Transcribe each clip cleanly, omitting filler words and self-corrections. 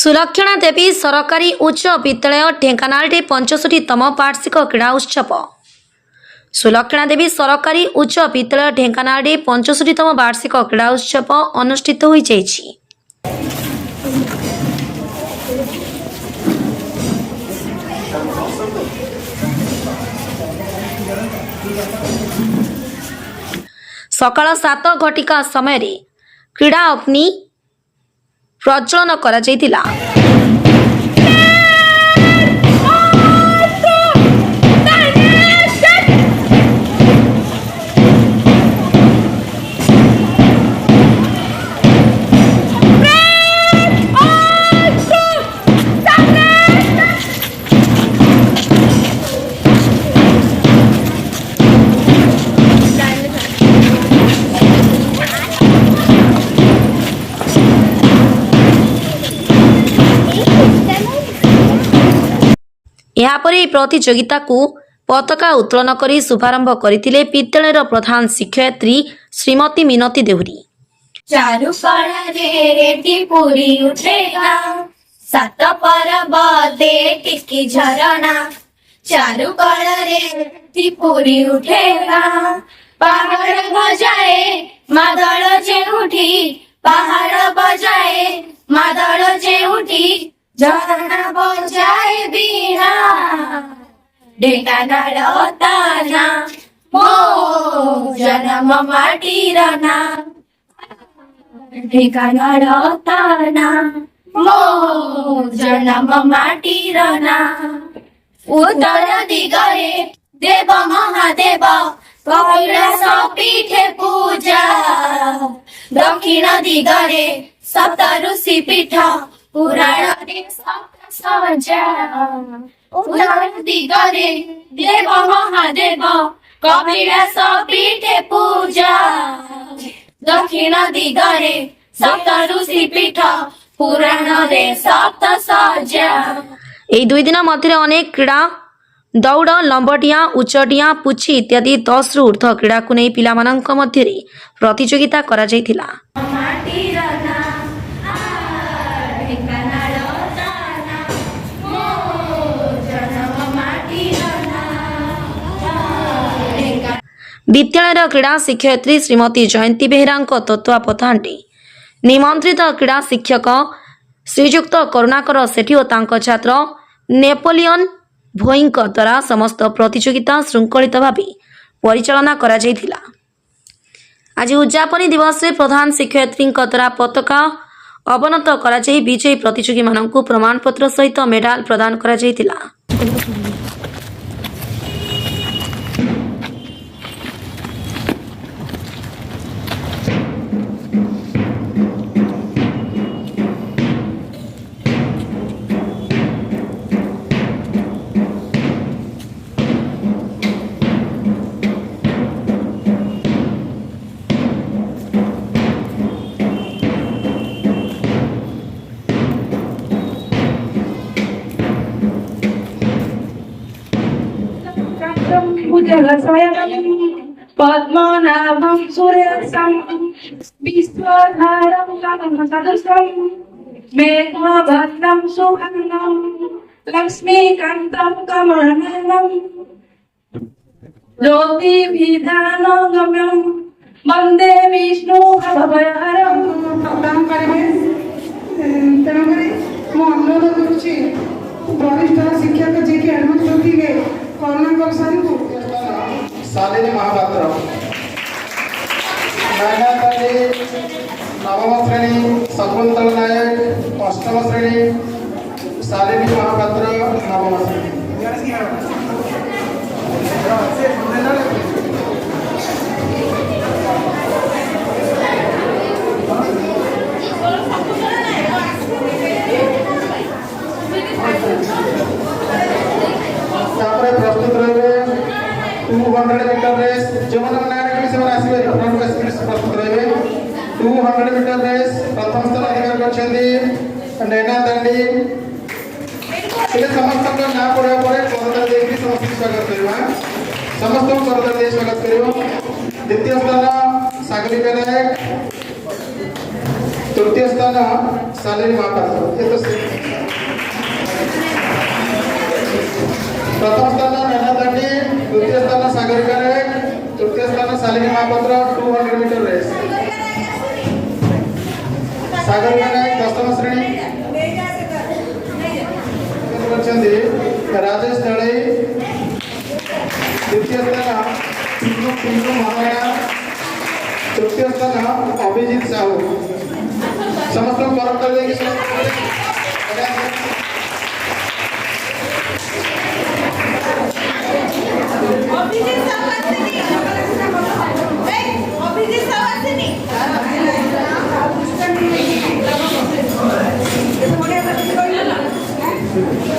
सुलक्षणा देवी सरकारी उच्च विद्यालय ढेंकानाल 65तम वार्षिक क्रीड़ा उत्सव। सुलक्षणा देवी सरकारी उच्च विद्यालय ढेंकानाल 65तम वार्षिक क्रीड़ा उत्सव अनुष्ठित हो जाइछि। सकाळ 7 घटिका समय क्रीड़ा अग्नि प्रज्वलन करा जायतिला। यापरे प्रतियोगिता को पताका उत्तोलन करी शुभारंभ करथिले विद्यालयर प्रधान शिक्षयित्री श्रीमती मिनती देहुरी। चारु रे पूरी उठेगा सात परब दे टिकी झरना। चारु रे पूरी उठेगा पहाड़ बजाए मादल जे उठी। पहाड़ बजाए मादल जे उठी झरना बजाए बीणा। ढेंकानाल ताना मो जन्म माटीर ना। ढेंकानाल ताना मो जन्म माटीर ना। उत्तर दिगरे देव महादेव कैलास पीठे पूजा। दक्षिण दिगरे सप्त ऋषि पीठ पुराण रे सप्त सजा। उत्तर दिगरे देव महादेव कैलास पीठे पूजा। दक्षिण दिगरे सप्त ऋषि पीठ पुराण रे सप्त सजा। এই দুই দিন মধ্যে অনেক ক্রীড়া दौड़ लंबडिया उच्चडिया पुछी इत्यादि 10 रु ऊर्ध्व क्रीड़ा को नहीं पिला मानक मध्य प्रतियोगिता करा जायतिला। विद्यालय क्रीड़ा शिक्षयित्री श्रीमती जयंती बेहेरा तत्वावधाने निमंत्रित क्रीड़ा शिक्षक श्रीजुक्त करुणाकर सेठी और तांको छात्र नेपोलियन भोईंक द्वारा समस्त प्रतियोगिता श्रृंखलित भाव परिचालना करा जायतिला। आज उद्यापनी दिवस में प्रधान शिक्षयित्री द्वारा पताका अवनत करा जाय विजयी प्रतियोगी मानकु प्रमाणपत्र सहित मेडाल प्रदान करा जायतिला। पद्मनाभं सुरेशं विश्वधारं गगनसदृशं मेघवर्णं सुवर्णं लक्ष्मीकान्तं कमलनयनं ज्योतिविधानगम्यं वन्दे विष्णुभवभयहरं। ମୁଁ ଅନୁରୋଧ କରୁଛି ବରିଷ୍ଠ ଶିକ୍ଷକ ଯିଏକି ଆଡ଼ମିଟ୍ କରିଥିଲେ କରୁଣାକର ସାର୍ଙ୍କୁ शालिनी महापात्र नवम श्रेणी शकुंतल नायक अष्टम श्रेणी शालिनी महापात्र नवम श्रेणी। प्रस्तुत रहे 200 मीटर रेस जो मतलब नाम रखी से आसीबे फ्रंट का स्पीड प्रस्तुत रहे 200 मीटर रेस प्रथम स्थान अधिकार करछन्ती नैना दांडी। से समस्त का नाम पढ़ा परे करदर देवी समस्त स्वागत करबा। समस्त करदर देवी स्वागत करियो। द्वितीय स्थान सागरिका नायक तृतीय स्थान शालिनी महापात्र ये तो प्रथम स्थान नैना दांडी, द्वितीय स्थान सागरिका नायक, तृतीय स्थान शालिनी महापात्र 200 मीटर रेस। सागरिका नायक दशम श्रेणी राजेश दळे, द्वितीय स्थान पिंटू महाराणा, तृतीय स्थान अभिजित साहू। समस्त करम कर देगी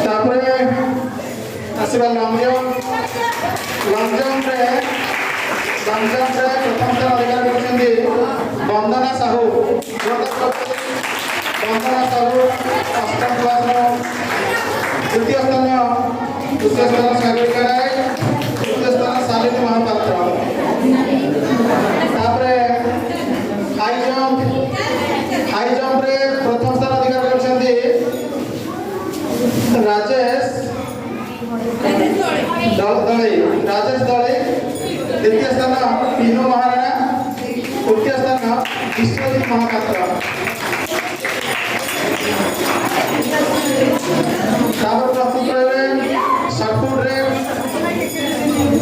तापरे आसीबा लॉन्ग जंप रे प्रथम स्थान अधिकार करछन्ती वंदना साहू। वंदना साहू अष्टम क्लास द्वितीय स्थान सागरिका नायक, तृतीय स्थान शालिनी महापात्र। तापरे हाई जंप रे प्रथम स्थान अधिकार करछन्ती राजेश दळे, द्वितीय स्थान पिनू महाराणा, तृतीय स्थान विश्वजीत महापात्र। प्रस्तुत रहे शॉटपुट रे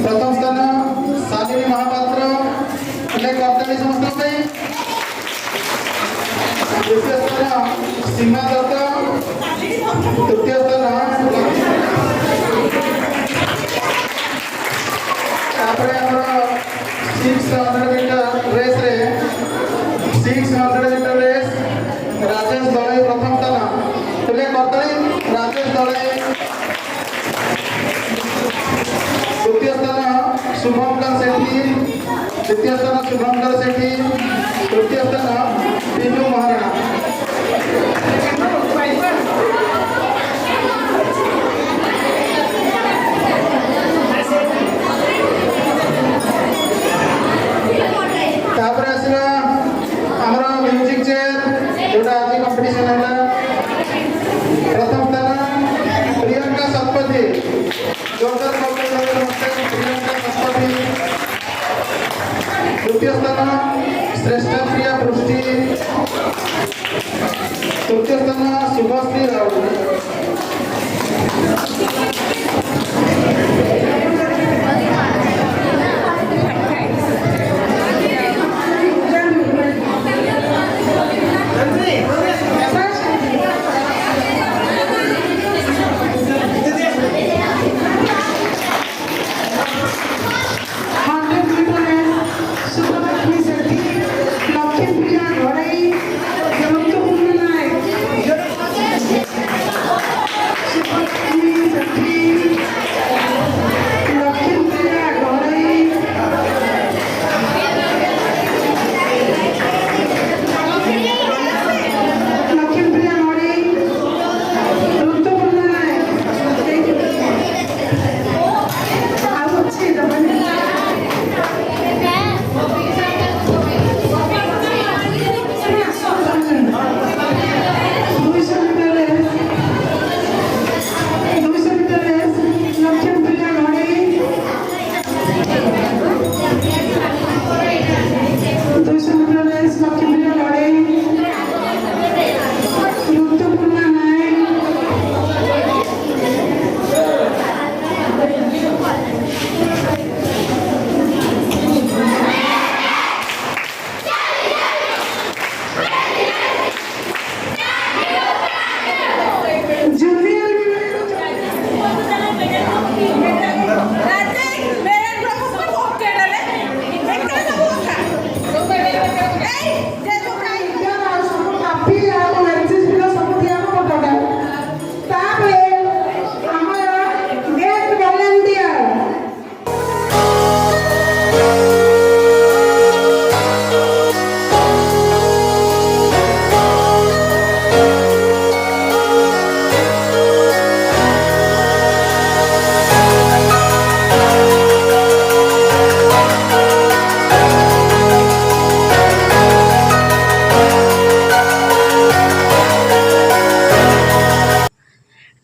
प्रथम स्थान शालिनी महापात्र करते समस्त द्वितीय स्थान सीमा दत्त, तृतीय स्थान 600 मीटर रेस रे 600 मीटर रेस राजेश दळे प्रथम स्थान करते राजेश दळे, द्वितीय स्थान शुभंकर सेठी, तृतीय स्थान शुभंकर सेठी, तृतीय स्थान पिनू महाराणा। तापर आसला हमर म्यूजिक चेयर जोटा आज कंपटीशन है। प्रथम स्थान प्रियंका शतपथी, जोरदार प्रियंका शतपथी। द्वितीय स्थान श्रेष्ठ प्रिया पृष्टि,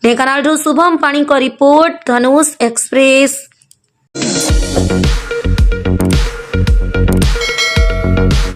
ढेंकानाल शुभम पाणी रिपोर्ट धनुष एक्सप्रेस।